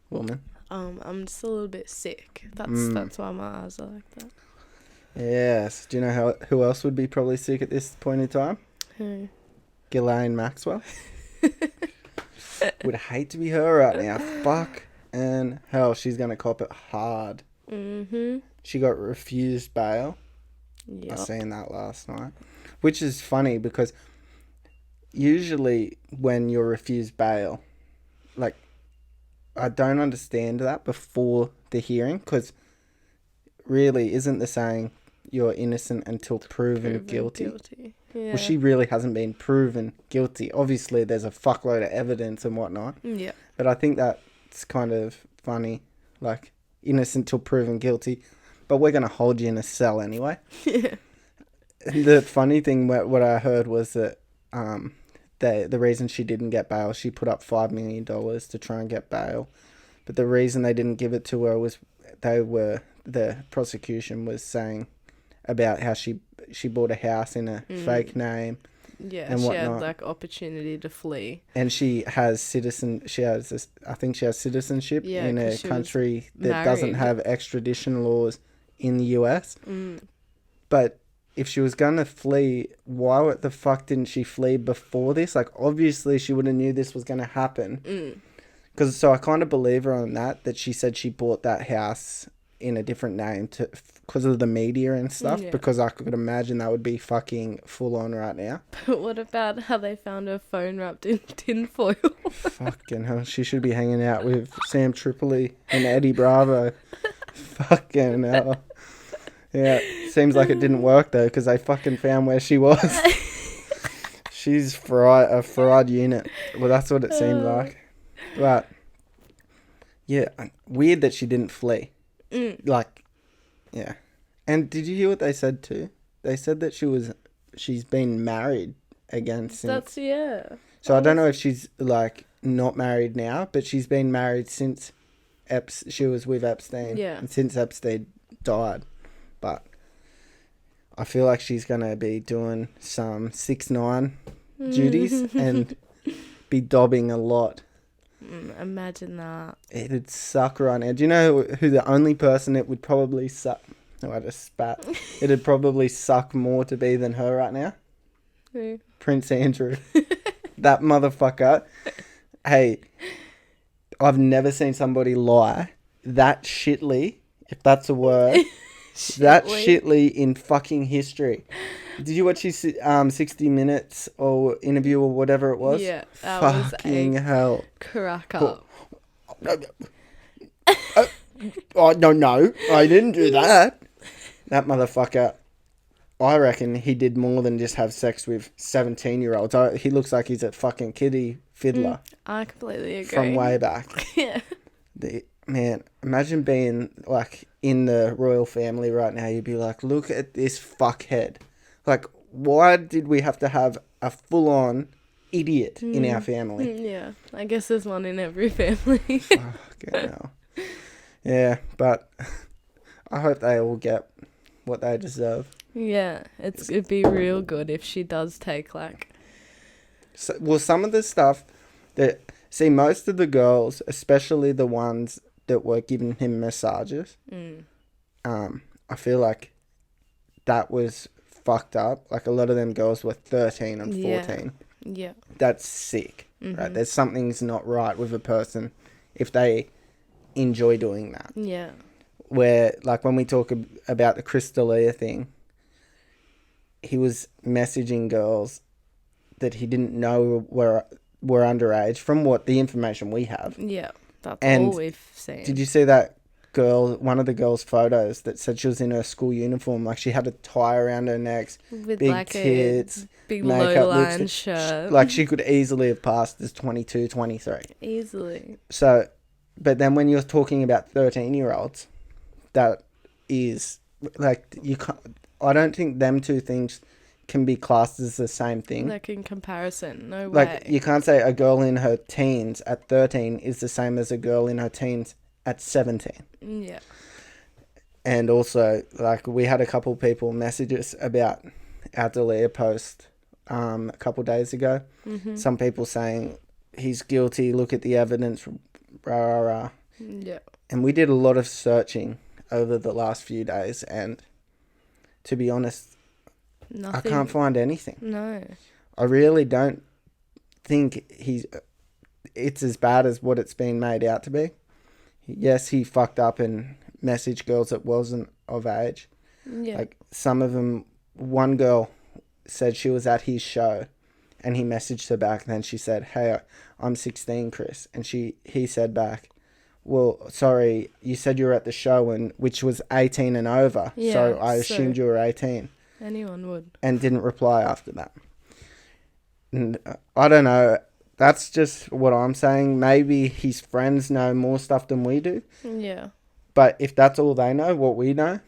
woman? I'm just a little bit sick. That's why my eyes are like that. Yes. Do you know who else would be probably sick at this point in time? Who? Ghislaine Maxwell. Would hate to be her right now. Fuck and hell, she's gonna cop it hard. Mm-hmm. She got refused bail. Yep. I seen that last night, which is funny because usually when you're refused bail, like, I don't understand that before the hearing, because really isn't the saying you're innocent until proven guilty? Yeah. Well, she really hasn't been proven guilty. Obviously, there's a fuckload of evidence and whatnot. Yeah. But I think that's kind of funny. Like, innocent till proven guilty. But we're going to hold you in a cell anyway. Yeah. The funny thing, what I heard was that the reason she didn't get bail, she put up $5 million to try and get bail. But the reason they didn't give it to her was the prosecution was saying about how she bought a house in a fake name. Yeah, and she whatnot. had like opportunity to flee. And I think she has citizenship in a 'cause she country was that doesn't married. have extradition laws in the US. But if she was going to flee, why the fuck didn't she flee before this? Like, obviously she would have knew this was going to happen. So I kind of believe her on that she said she bought that house in a different name because of the media and stuff, because I could imagine that would be fucking full on right now. But what about how they found her phone wrapped in tinfoil? Fucking hell, she should be hanging out with Sam Tripoli and Eddie Bravo. Fucking hell. Yeah, seems like it didn't work though, because they fucking found where she was. She's a fraud unit. Well, that's what it seemed like. But yeah, weird that she didn't flee. Like, yeah. And did you hear what they said too? They said that she's been married again since. So I don't know if she's like not married now, but she's been married since she was with Epstein. Yeah. And since Epstein died. But I feel like she's going to be doing some 6ix9ine duties and be dobbing a lot. Imagine that. It'd suck right now. Do you know who the only person it would probably suck? Oh, I just spat. It'd probably suck more to be than her right now. Who? Prince Andrew. That motherfucker. Hey, I've never seen somebody lie that shitly, if that's a word. That shitly in fucking history. Did you watch his 60 Minutes or interview or whatever it was? Yeah, that fucking was a hell. crack up. Oh, no, I didn't do that. That motherfucker, I reckon he did more than just have sex with 17-year-olds. He looks like he's a fucking kiddie fiddler. I completely agree. From way back. Yeah. Man, imagine being like in the royal family right now. You'd be like, look at this fuckhead. Like, why did we have to have a full-on idiot in our family? Yeah, I guess there's one in every family. Fucking hell. Yeah, but I hope they all get what they deserve. Yeah, it'd be real good if she does take like... Some of the stuff that... See, most of the girls, especially the ones that were giving him massages, I feel like that was fucked up. Like, a lot of them girls were 13 and 14. Yeah. That's sick, right? There's something's not right with a person if they enjoy doing that. Yeah. Where, like, when we talk about the Chris D'Elia thing, he was messaging girls that he didn't know were underage from what the information we have. Yeah, that's and all we've seen. Did you see that girl, one of the girls' photos that said she was in her school uniform? Like, she had a tie around her neck, with big like tits, a big makeup, low-line lipstick. shirt. Like, she could easily have passed as 22, 23. Easily. So, but then when you're talking about 13-year-olds, that is, like, you can't... I don't think them two things can be classed as the same thing. Like, in comparison, no like, way. Like, you can't say a girl in her teens at 13 is the same as a girl in her teens at 17. Yeah. And also, like, we had a couple people message us about our D'Elia post a couple days ago. Some people saying, he's guilty, look at the evidence, rah, rah, rah. Yeah. And we did a lot of searching over the last few days, and to be honest, Nothing. I can't find anything. No. I really don't think it's as bad as what it's been made out to be. Yes, he fucked up and messaged girls that wasn't of age. Yeah. Like, some of them, one girl said she was at his show, and he messaged her back, and then she said, "Hey, I'm 16, Chris." And he said back, "Well, sorry, you said you were at the show, and which was 18 and over, Yeah, so I assumed you were 18. Anyone would. And didn't reply after that. And I don't know. That's just what I'm saying. Maybe his friends know more stuff than we do. Yeah. But if that's all they know, what we know,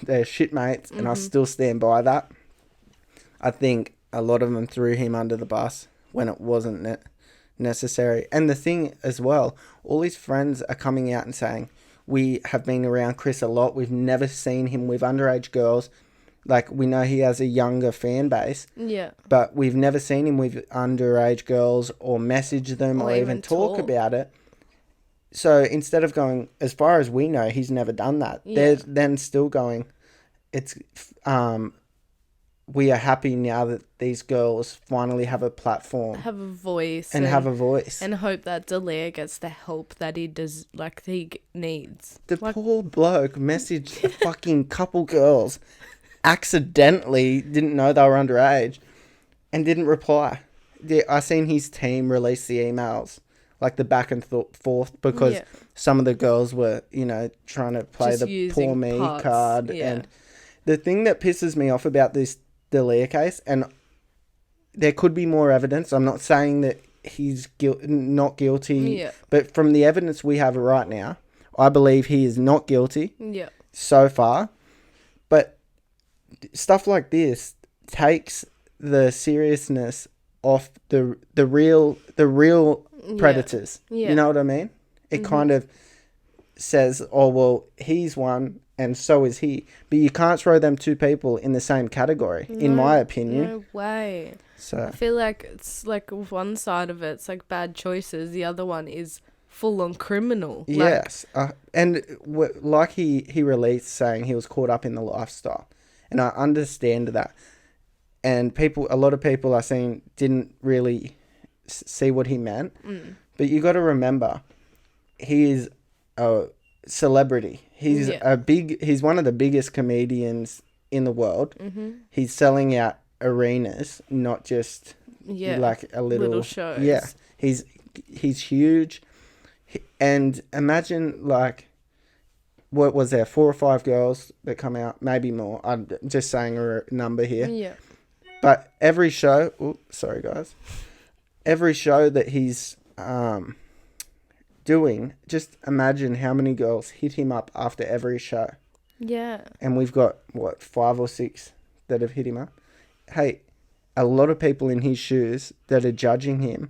they're shitmates, and I still stand by that. I think a lot of them threw him under the bus when it wasn't necessary. And the thing as well, all his friends are coming out and saying, we have been around Chris a lot. We've never seen him with underage girls. Like, we know he has a younger fan base. Yeah. But we've never seen him with underage girls or message them or even talk about it. So instead of going, as far as we know, he's never done that. Yeah. They're then still going, it's, we are happy now that these girls finally have a platform. Have a voice. And have a voice. And hope that Dallaire gets the help that he does, like, he needs. The poor bloke messaged a fucking couple girls, accidentally didn't know they were underage, and didn't reply. I seen his team release the emails, like the back and forth, because some of the girls were, trying to play just the poor me parts. card. Yeah. And the thing that pisses me off about this Dallaire case, and there could be more evidence. I'm not saying that he's not guilty, but from the evidence we have right now, I believe he is not guilty so far. But stuff like this takes the seriousness off the real predators. You know what I mean? It kind of says, oh, well, he's one and so is he. But you can't throw them two people in the same category, in my opinion. No way. So I feel like it's like one side of it's like bad choices. The other one is full on criminal. Yes. And like he released saying he was caught up in the lifestyle. And I understand that. And a lot of people I seen didn't really see what he meant. But you got to remember, he is a celebrity. He's he's one of the biggest comedians in the world. He's selling out arenas, not just like a little shows. Yeah. He's huge. And imagine, like, what was there, 4 or 5 girls that come out, maybe more. I'm just saying a number here. Yeah. But every show, sorry guys, every show that he's doing, just imagine how many girls hit him up after every show. Yeah. And we've got, 5 or 6 that have hit him up. Hey, a lot of people in his shoes that are judging him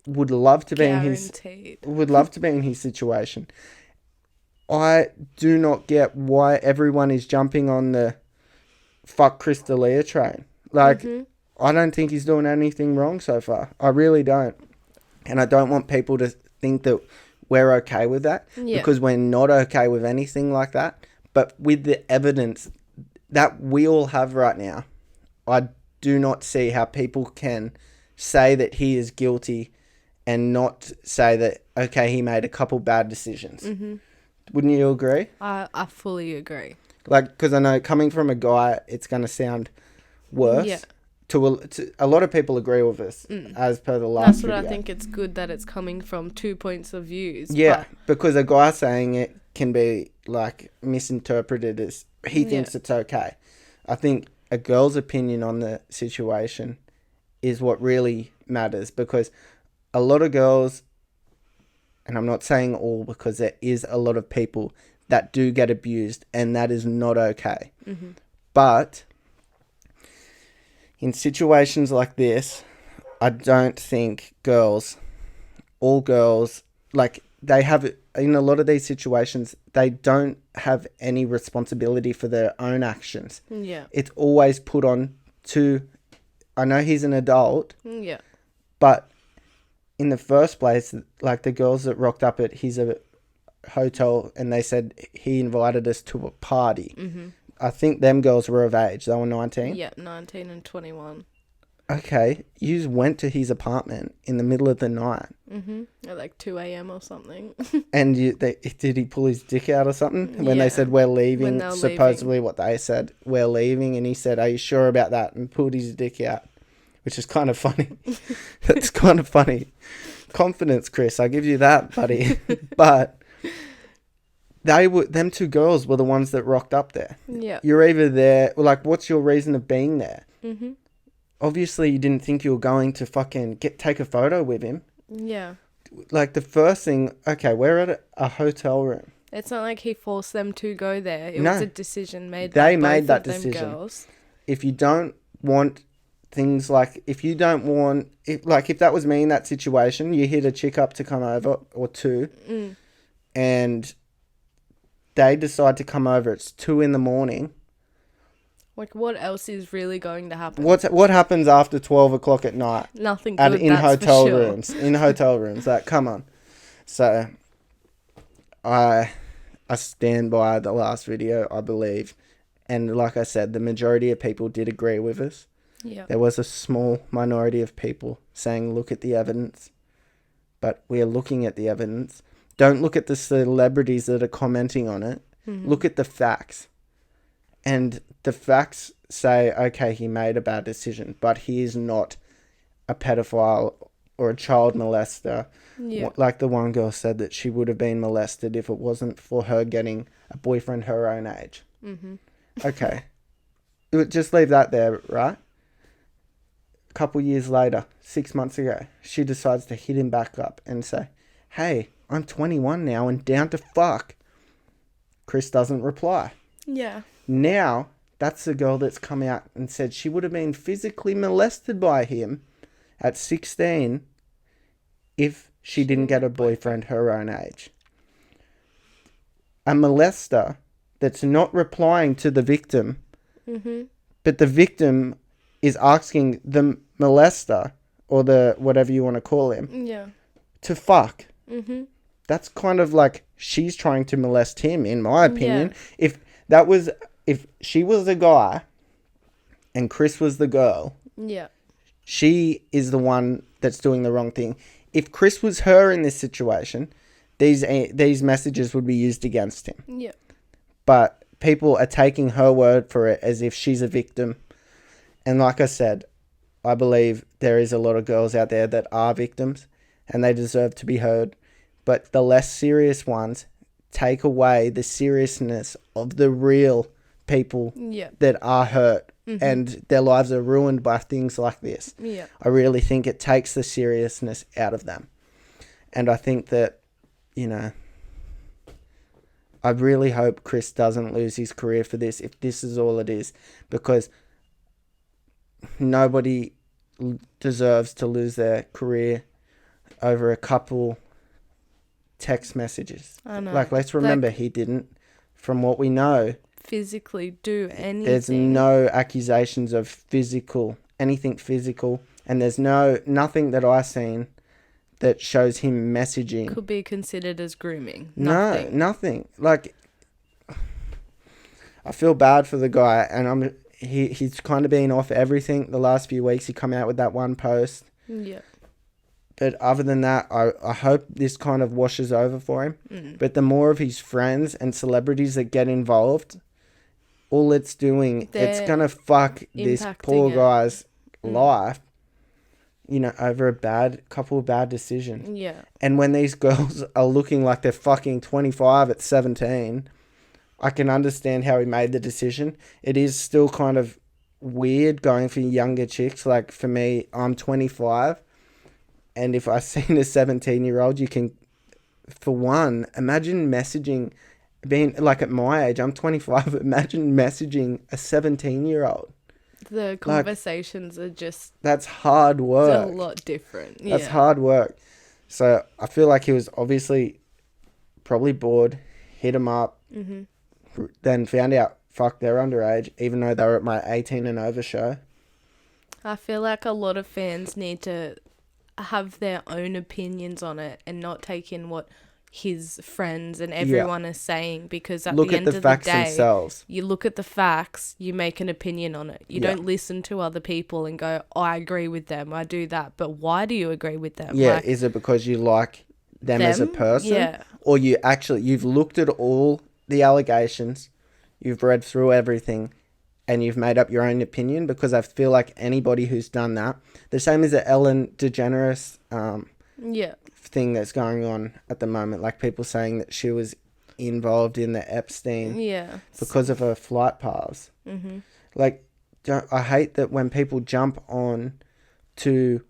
would love to be in his situation. I do not get why everyone is jumping on the fuck Chris D'Elia train. Like, I don't think he's doing anything wrong so far. I really don't. And I don't want people to think that we're okay with that, because we're not okay with anything like that. But with the evidence that we all have right now, I do not see how people can say that he is guilty and not say that, okay, he made a couple bad decisions. Wouldn't you agree? I fully agree. Like, because I know coming from a guy, it's going to sound worse. Yeah. To a lot of people agree with us, as per the last video. That's what I think. It's good that it's coming from 2 points of views. Yeah, because a guy saying it can be, like, misinterpreted as he thinks it's okay. I think a girl's opinion on the situation is what really matters, because a lot of girls, and I'm not saying all, because there is a lot of people that do get abused, and that is not okay. But in situations like this, I don't think all girls, like, they have, in a lot of these situations, they don't have any responsibility for their own actions. Yeah. It's always put on to, I know he's an adult. Yeah. But in the first place, like the girls that rocked up at his hotel and they said he invited us to a party. Mm-hmm. I think them girls were of age. They were 19. Yeah, 19 and 21. Okay, you just went to his apartment in the middle of the night. Mm-hmm. At like 2 a.m. or something. And did he pull his dick out or something? When Yeah. they said, we're leaving, When they were supposedly leaving. what they said, we're leaving. And he said, are you sure about that? And pulled his dick out, which is kind of funny. That's kind of funny. Confidence, Chris. I give you that, buddy. But them two girls were the ones that rocked up there. Yeah. You're either there, like, what's your reason of being there? Mm-hmm. Obviously, you didn't think you were going to fucking take a photo with him. Yeah. Like, the first thing, okay, we're at a hotel room. It's not like he forced them to go there. It No. was a decision made They by made both that of them decision. girls. If you don't want things like, if that was me in that situation, you hit a chick up to come over, or two, and they decide to come over, it's 2 a.m. Like, what else is really going to happen? What happens after 12 o'clock at night? Nothing good, In that's hotel for sure. rooms. In hotel rooms. Like, come on. So, I stand by the last video, I believe. And like I said, the majority of people did agree with us. Yeah. There was a small minority of people saying, look at the evidence. But we are looking at the evidence. Don't look at the celebrities that are commenting on it. Mm-hmm. Look at the facts. And the facts say, okay, he made a bad decision, but he is not a pedophile or a child molester. Yeah. Like the one girl said that she would have been molested if it wasn't for her getting a boyfriend her own age. Mm-hmm. Okay. Just leave that there, right? A couple years later, 6 months ago, she decides to hit him back up and say, hey, I'm 21 now and down to fuck. Chris doesn't reply. Yeah. Now, that's the girl that's come out and said she would have been physically molested by him at 16 if she didn't get a boyfriend her own age. A molester that's not replying to the victim, Mm-hmm. but the victim is asking the molester, or the whatever you want to call him, Yeah. to fuck. Mm-hmm. That's kind of like she's trying to molest him, in my opinion. Yeah. If she was the guy and Chris was the girl, Yeah. she is the one that's doing the wrong thing. If Chris was her in this situation, these messages would be used against him. Yeah. But people are taking her word for it as if she's a victim. And like I said, I believe there is a lot of girls out there that are victims and they deserve to be heard. But the less serious ones take away the seriousness of the real people Yeah. that are hurt, Mm-hmm. and their lives are ruined by things like this. Yeah. I really think it takes the seriousness out of them. And I think that, I really hope Chris doesn't lose his career for this, if this is all it is, because nobody deserves to lose their career over a couple text messages. I know. Like, let's remember, he didn't, from what we know, physically do anything. there's no accusations of anything physical, and there's nothing that I've seen that shows him messaging. Could be considered as grooming. No, nothing. Like, I feel bad for the guy, and he's kind of been off everything the last few weeks. He come out with that one post. Yeah. But other than that, I hope this kind of washes over for him. Mm. But the more of his friends and celebrities that get involved, all it's doing, it's going to fuck this poor guy's life, over a couple of bad decisions. Yeah. And when these girls are looking like they're fucking 25 at 17, I can understand how he made the decision. It is still kind of weird going for younger chicks. Like, for me, I'm 25. And if I seen a 17-year-old, you can, for one, imagine messaging, being like at my age, I'm 25, imagine messaging a 17-year-old. The conversations are just... That's hard work. It's a lot different. That's hard work. So I feel like he was obviously probably bored, hit him up, then found out, fuck, they're underage, even though they were at my 18 and over show. I feel like a lot of fans need to have their own opinions on it and not take in what his friends and everyone is saying, because at Look the at end the of facts the day, themselves. you look at the facts, you make an opinion on it. You don't listen to other people and go, oh, I agree with them, I do that. But why do you agree with them? Yeah, Like, is it because you like them as a person? Yeah. Or you've looked at all the allegations, you've read through everything, and you've made up your own opinion? Because I feel like anybody who's done that, the same as the Ellen DeGeneres thing that's going on at the moment, like people saying that she was involved in the Epstein because of her flight paths. Mm-hmm. Like, I hate that when people jump on to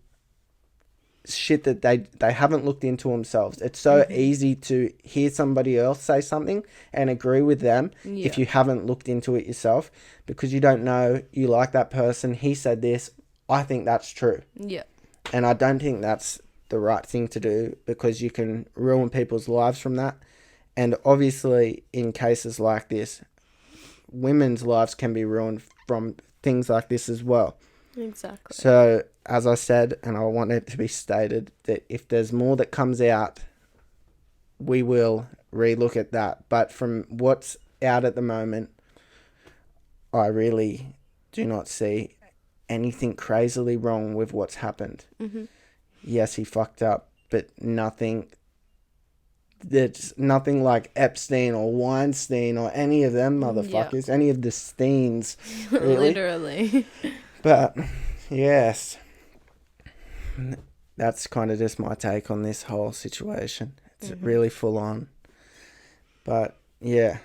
shit that they haven't looked into themselves. It's so easy to hear somebody else say something and agree with them if you haven't looked into it yourself, because you don't know, you like that person, he said this, I think that's true. Yeah. And I don't think that's the right thing to do, because you can ruin people's lives from that. And obviously, in cases like this, women's lives can be ruined from things like this as well. Exactly. So, as I said, and I want it to be stated, that if there's more that comes out, we will relook at that. But from what's out at the moment, I really do not see anything crazily wrong with what's happened. Mm-hmm. Yes, he fucked up, but nothing like Epstein or Weinstein or any of them motherfuckers, any of the Steens, really. Literally. But, yes, that's kind of just my take on this whole situation. It's really full on. But, yeah,